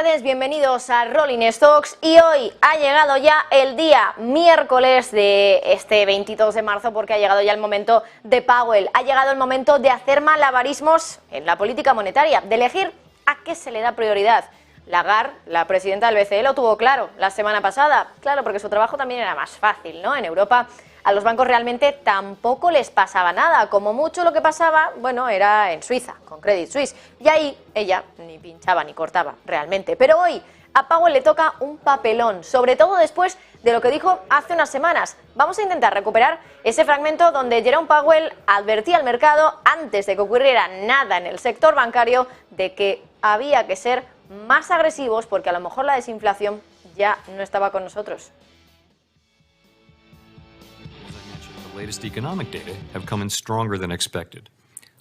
tardes, bienvenidos a Rolling Stocks y hoy ha llegado ya el día miércoles de este 22 de marzo porque ha llegado ya el momento de Powell, ha llegado el momento de hacer malabarismos en la política monetaria, de elegir a qué se le da prioridad. Lagarde, la presidenta del BCE, lo tuvo claro la semana pasada, claro, porque su trabajo también era más fácil, ¿no? En Europa a los bancos realmente tampoco les pasaba nada, como mucho lo que pasaba, bueno, era en Suiza, con Credit Suisse, y ahí ella ni pinchaba ni cortaba realmente. Pero hoy a Powell le toca un papelón, sobre todo después de lo que dijo hace unas semanas. Vamos a intentar recuperar ese fragmento donde Jerome Powell advertía al mercado, antes de que ocurriera nada en el sector bancario, de que había que ser más agresivos porque a lo mejor la desinflación ya no estaba con nosotros. The latest economic data have come in stronger than expected,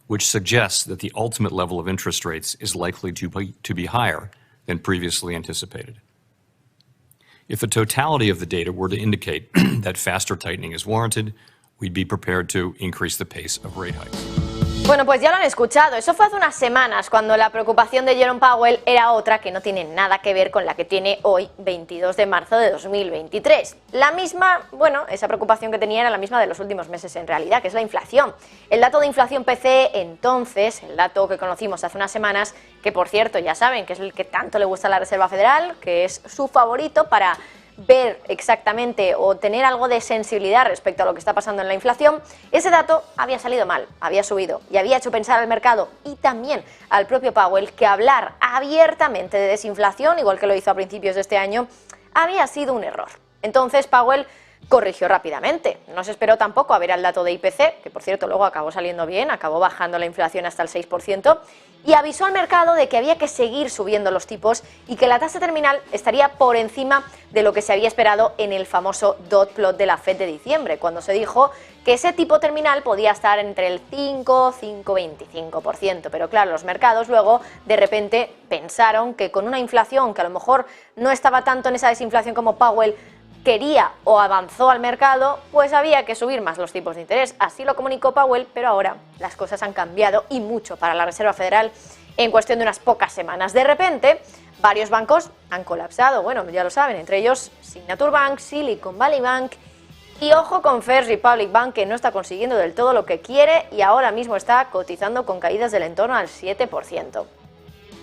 which suggests that the ultimate level of interest rates is likely to be higher than previously anticipated. If the totality of the data were to indicate that faster tightening is warranted, we'd be prepared to increase the pace of rate hikes. Bueno, pues ya lo han escuchado. Eso fue hace unas semanas, cuando la preocupación de Jerome Powell era otra que no tiene nada que ver con la que tiene hoy, 22 de marzo de 2023. La misma, bueno, esa preocupación que tenía era la misma de los últimos meses en realidad, que es la inflación. El dato de inflación PCE, entonces, el dato que conocimos hace unas semanas, que por cierto ya saben que es el que tanto le gusta a la Reserva Federal, que es su favorito para ver exactamente o tener algo de sensibilidad respecto a lo que está pasando en la inflación, ese dato había salido mal, había subido y había hecho pensar al mercado y también al propio Powell que hablar abiertamente de desinflación, igual que lo hizo a principios de este año, había sido un error. Entonces Powell corrigió rápidamente, no se esperó tampoco a ver el dato de IPC, que por cierto luego acabó saliendo bien, acabó bajando la inflación hasta el 6%, y avisó al mercado de que había que seguir subiendo los tipos y que la tasa terminal estaría por encima de lo que se había esperado en el famoso dot plot de la Fed de diciembre, cuando se dijo que ese tipo terminal podía estar entre el 5,25%, pero claro, los mercados luego de repente pensaron que con una inflación que a lo mejor no estaba tanto en esa desinflación como Powell quería o avanzó al mercado, pues había que subir más los tipos de interés. Así lo comunicó Powell, pero ahora las cosas han cambiado y mucho para la Reserva Federal en cuestión de unas pocas semanas. De repente, varios bancos han colapsado, bueno, ya lo saben, entre ellos Signature Bank, Silicon Valley Bank y ojo con First Republic Bank, que no está consiguiendo del todo lo que quiere y ahora mismo está cotizando con caídas del entorno al 7%.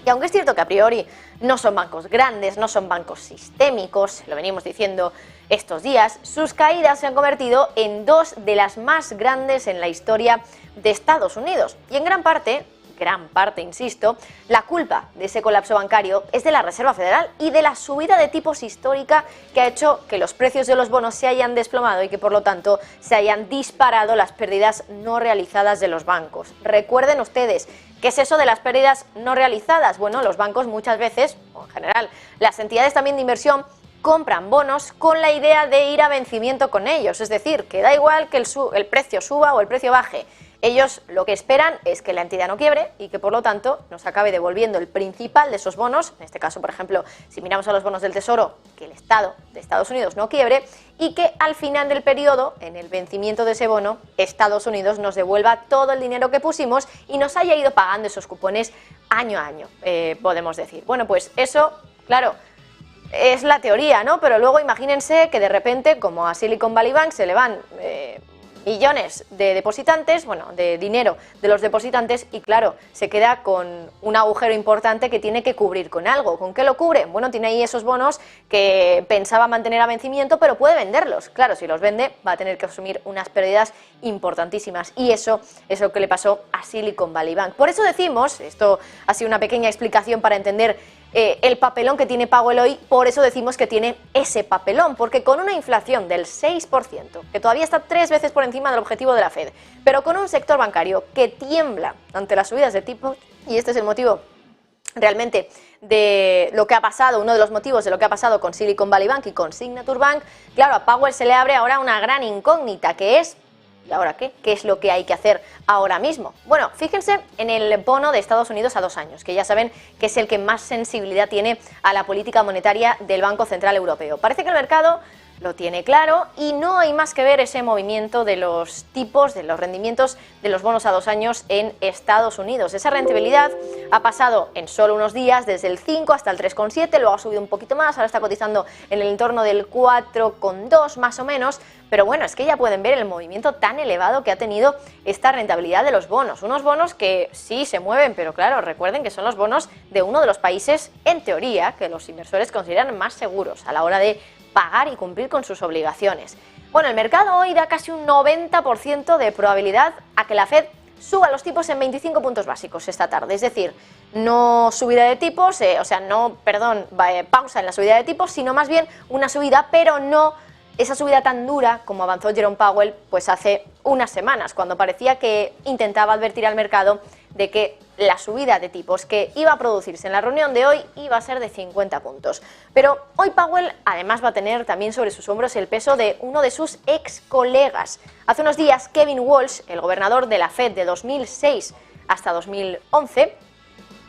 Y aunque es cierto que a priori no son bancos grandes, no son bancos sistémicos, lo venimos diciendo estos días, sus caídas se han convertido en dos de las más grandes en la historia de Estados Unidos. Y en gran parte, insisto, la culpa de ese colapso bancario es de la Reserva Federal y de la subida de tipos histórica que ha hecho que los precios de los bonos se hayan desplomado y que por lo tanto se hayan disparado las pérdidas no realizadas de los bancos. Recuerden ustedes, ¿qué es eso de las pérdidas no realizadas? Bueno, los bancos muchas veces, o en general, las entidades también de inversión, compran bonos con la idea de ir a vencimiento con ellos. Es decir, que da igual que el precio suba o el precio baje. Ellos lo que esperan es que la entidad no quiebre y que por lo tanto nos acabe devolviendo el principal de esos bonos, en este caso por ejemplo si miramos a los bonos del Tesoro, que el Estado de Estados Unidos no quiebre y que al final del periodo, en el vencimiento de ese bono, Estados Unidos nos devuelva todo el dinero que pusimos y nos haya ido pagando esos cupones año a año, podemos decir. Bueno, pues eso, claro, es la teoría, ¿no? Pero luego imagínense que de repente, como a Silicon Valley Bank se le van millones de depositantes, bueno, de dinero de los depositantes y claro, se queda con un agujero importante que tiene que cubrir con algo. ¿Con qué lo cubre? Bueno, tiene ahí esos bonos que pensaba mantener a vencimiento, pero puede venderlos. Claro, si los vende va a tener que asumir unas pérdidas importantísimas y eso es lo que le pasó a Silicon Valley Bank. Por eso decimos, esto ha sido una pequeña explicación para entender el papelón que tiene Powell hoy, por eso decimos que tiene ese papelón, porque con una inflación del 6%, que todavía está 3 veces por encima del objetivo de la Fed, pero con un sector bancario que tiembla ante las subidas de tipos, y este es el motivo realmente de lo que ha pasado, uno de los motivos de lo que ha pasado con Silicon Valley Bank y con Signature Bank, claro, a Powell se le abre ahora una gran incógnita, que es ¿y ahora qué? ¿Qué es lo que hay que hacer ahora mismo? Bueno, fíjense en el bono de Estados Unidos a 2 años, que ya saben que es el que más sensibilidad tiene a la política monetaria del Banco Central Europeo. Parece que el mercado lo tiene claro y no hay más que ver ese movimiento de los tipos, de los rendimientos de los bonos a 2 años en Estados Unidos. Esa rentabilidad ha pasado en solo unos días desde el 5 hasta el 3,7, luego ha subido un poquito más, ahora está cotizando en el entorno del 4,2 más o menos, pero bueno, es que ya pueden ver el movimiento tan elevado que ha tenido esta rentabilidad de los bonos. Unos bonos que sí se mueven, pero claro, recuerden que son los bonos de uno de los países, en teoría, que los inversores consideran más seguros a la hora de pagar y cumplir con sus obligaciones. Bueno, el mercado hoy da casi un 90% de probabilidad a que la Fed suba los tipos en 25 puntos básicos esta tarde, es decir, no subida de tipos, pausa en la subida de tipos, sino más bien una subida, pero no esa subida tan dura como avanzó Jerome Powell pues hace unas semanas, cuando parecía que intentaba advertir al mercado de que la subida de tipos que iba a producirse en la reunión de hoy iba a ser de 50 puntos. Pero hoy Powell además va a tener también sobre sus hombros el peso de uno de sus ex colegas. Hace unos días Kevin Walsh, el gobernador de la Fed de 2006 hasta 2011,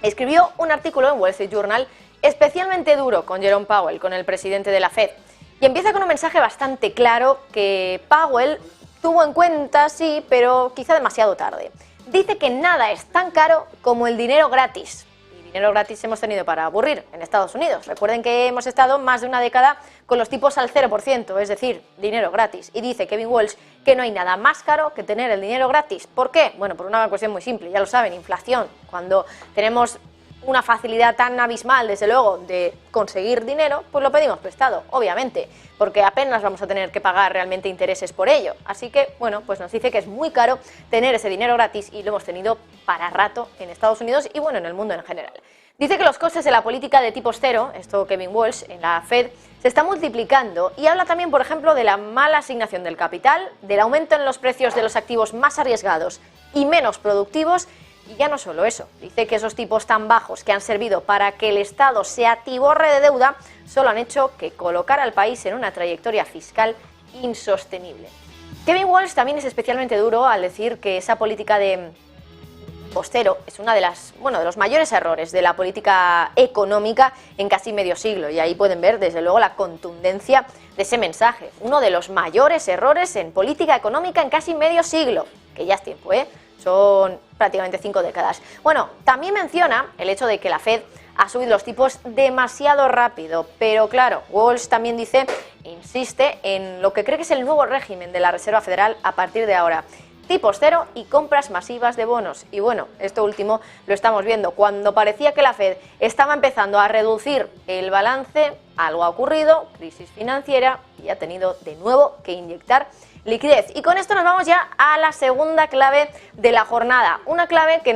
escribió un artículo en Wall Street Journal especialmente duro con Jerome Powell, con el presidente de la Fed. Y empieza con un mensaje bastante claro que Powell tuvo en cuenta, sí, pero quizá demasiado tarde. Dice que nada es tan caro como el dinero gratis. Y dinero gratis hemos tenido para aburrir en Estados Unidos. Recuerden que hemos estado más de una década con los tipos al 0%, es decir, dinero gratis. Y dice Kevin Walsh que no hay nada más caro que tener el dinero gratis. ¿Por qué? Bueno, por una cuestión muy simple, ya lo saben, inflación. Cuando tenemos una facilidad tan abismal, desde luego, de conseguir dinero, pues lo pedimos prestado, obviamente, porque apenas vamos a tener que pagar realmente intereses por ello. Así que, bueno, pues nos dice que es muy caro tener ese dinero gratis y lo hemos tenido para rato en Estados Unidos y, bueno, en el mundo en general. Dice que los costes de la política de tipos cero, esto Kevin Walsh, en la Fed, se está multiplicando y habla también, por ejemplo, de la mala asignación del capital, del aumento en los precios de los activos más arriesgados y menos productivos. Y ya no solo eso, dice que esos tipos tan bajos que han servido para que el Estado se atiborre de deuda solo han hecho que colocar al país en una trayectoria fiscal insostenible. Kevin Walsh también es especialmente duro al decir que esa política de postero es de los mayores errores de la política económica en casi medio siglo, y ahí pueden ver desde luego la contundencia de ese mensaje. Uno de los mayores errores en política económica en casi medio siglo, que ya es tiempo, son prácticamente 5 décadas. Bueno, también menciona el hecho de que la Fed ha subido los tipos demasiado rápido, pero claro, Walsh también insiste en lo que cree que es el nuevo régimen de la Reserva Federal a partir de ahora. Tipos cero y compras masivas de bonos. Y bueno, esto último lo estamos viendo. Cuando parecía que la Fed estaba empezando a reducir el balance, algo ha ocurrido, crisis financiera, y ha tenido de nuevo que inyectar liquidez. Y con esto nos vamos ya a la segunda clave de la jornada. Una clave que nos